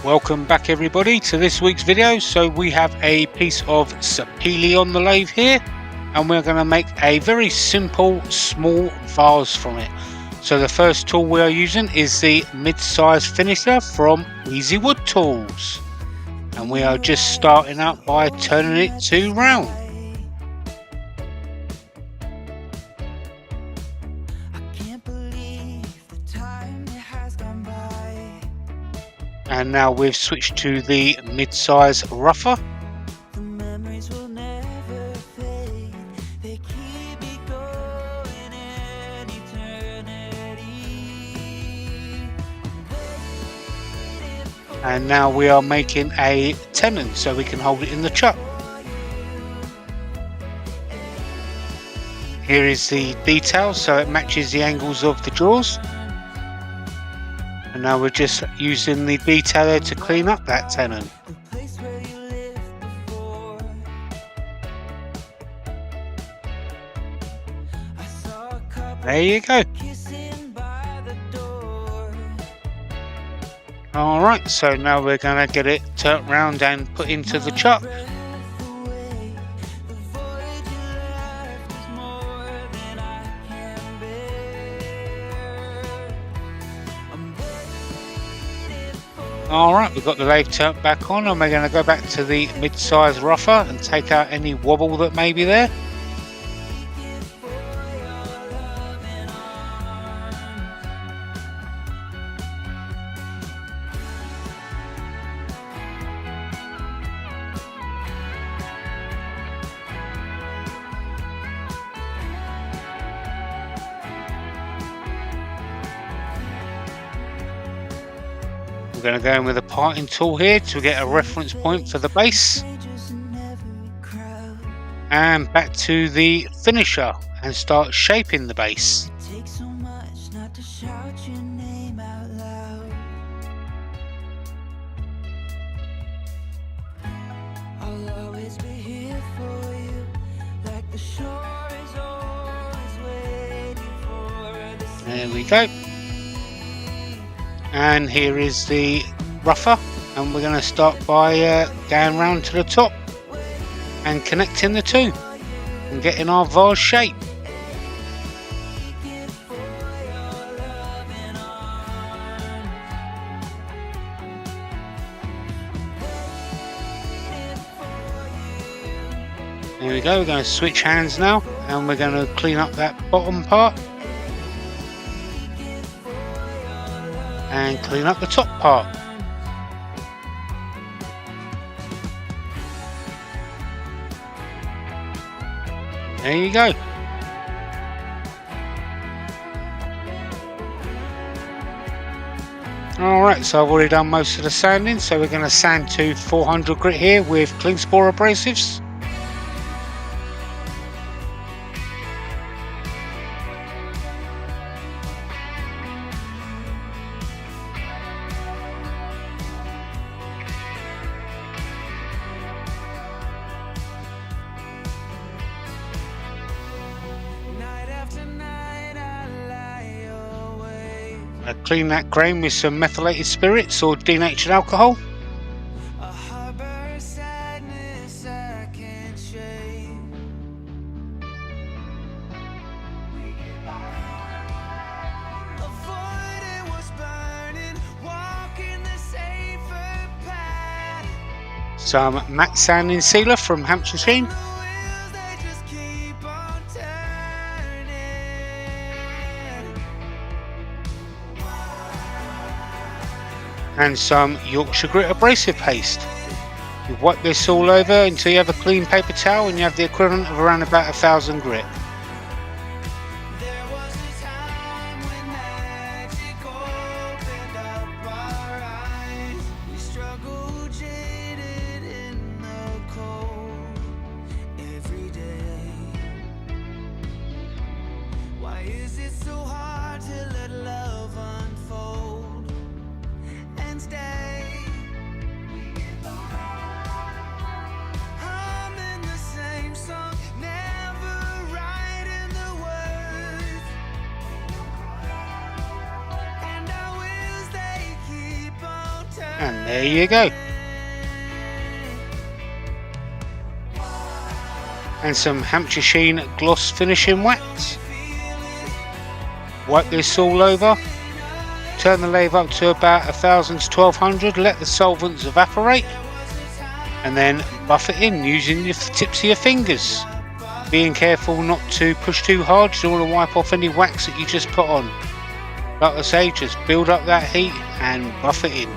Welcome back everybody to this week's video. So we have a piece of Sapele on the lathe here, and we're going to make a very simple small vase from it. So the first tool we are using is the mid-size finisher from Easy Wood Tools, and we are just starting out by turning it to round. And now we've switched to the mid-size rougher. And now we are making a tenon so we can hold it in the chuck. Here is the detail so it matches the angles of the jaws. And now we're just using the detailer to clean up that tenon. There you go. Alright, so now we're going to get it turned round and put into the chuck. Alright, we've got the lathe turned back on, and we're going to go back to the mid-size rougher and take out any wobble that may be there. We're going to go in with a parting tool here to get a reference point for the base, and back to the finisher and start shaping the base. There we go. And here is the rougher, and we're going to start by going round to the top and connecting the two and getting our vase shape. There we go, we're going to switch hands now, and we're going to clean up that bottom part and clean up the top part. There you go. Alright, so I've already done most of the sanding, so we're going to sand to 400 grit here with clean spore abrasives. Clean that grain with some methylated spirits or denatured alcohol. Some matte sanding sealer from Hampshire Sheen. And some Yorkshire Grit Abrasive Paste. You wipe this all over until you have a clean paper towel and you have the equivalent of around about 1000 grit. And I wish they keep on turning. And there you go. And some Hampshire Sheen gloss finishing wax. Wipe this all over. Turn the lathe up to about 1000 to 1200. Let the solvents evaporate. And then buff it in using the tips of your fingers. Being careful not to push too hard. You don't want to wipe off any wax that you just put on. Like I say, just build up that heat and buff it in.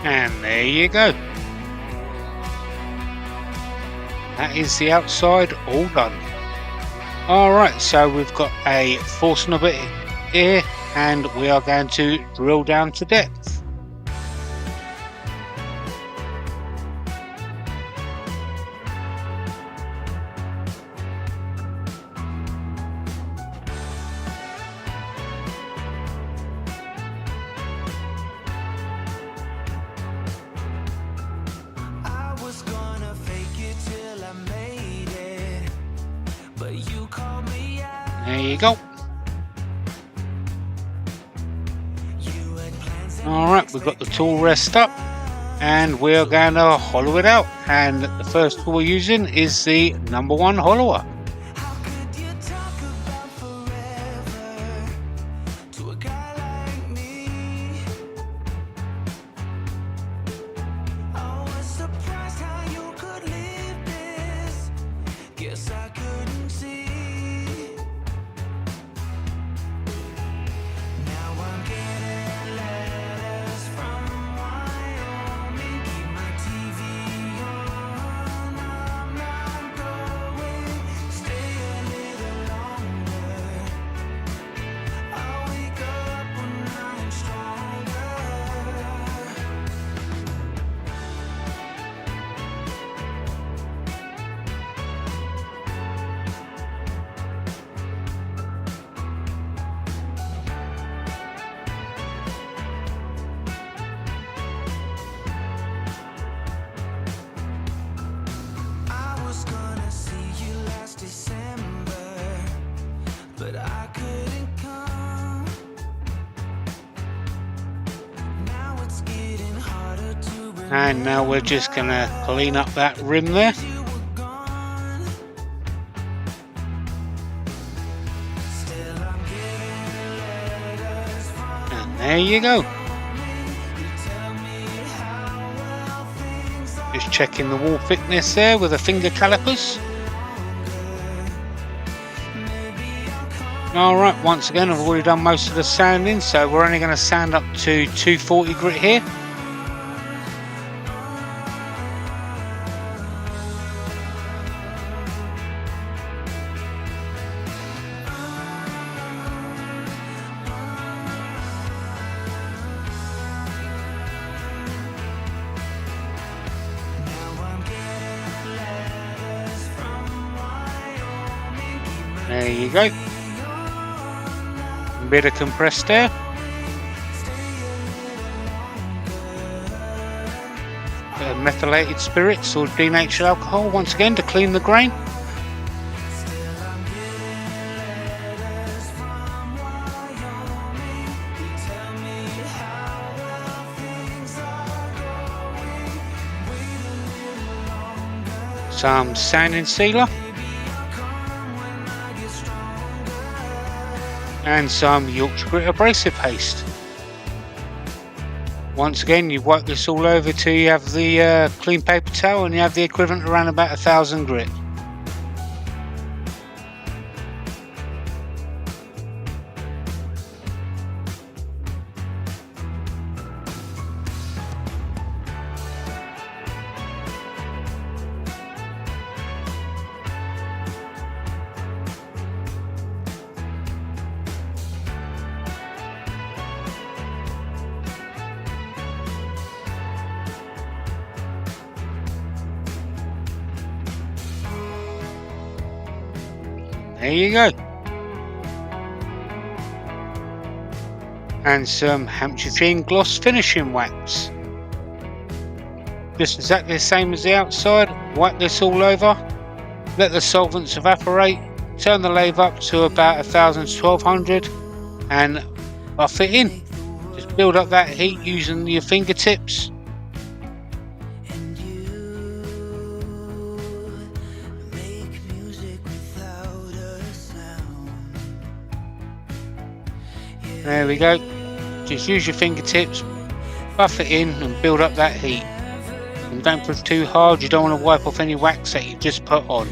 And there you go. That is the outside all done. Alright, so we've got a force knob here and we are going to drill down to depth. There you go. Alright, we've got the tool rest up and we're going to hollow it out, and the first tool we're using is the #1 hollower. And now we're just going to clean up that rim there. And there you go. Just checking the wall thickness there with the finger calipers. Alright, once again I've already done most of the sanding, so we're only going to sand up to 240 grit here. There you go. A bit of compressed air. Bit of methylated spirits or denatured alcohol once again to clean the grain. Some sanding sealer. And some Yorkshire Grit Abrasive Paste. Once again, you wipe this all over till you have the clean paper towel, and you have the equivalent around about 1000 grit. There you go. And some Hampshire Sheen gloss finishing wax. Just exactly the same as the outside. Wipe this all over. Let the solvents evaporate. Turn the lathe up to about 1000 to 1200 and buff it in. Just build up that heat using your fingertips. There we go. Just use your fingertips, buff it in and build up that heat. And don't push too hard, you don't want to wipe off any wax that you just put on.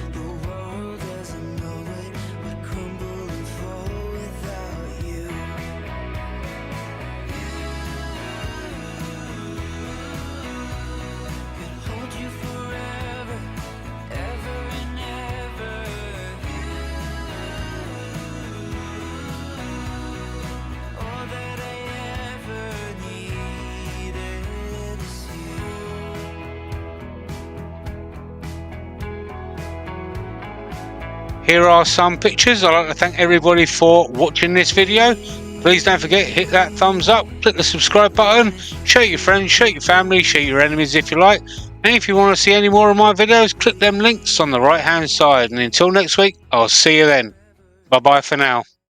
Here are some pictures. I'd like to thank everybody for watching this video. Please don't forget, hit that thumbs up, click the subscribe button, show your friends, show your family, show your enemies if you like. And if you want to see any more of my videos, click them links on the right hand side. And until next week, I'll see you then. Bye bye for now.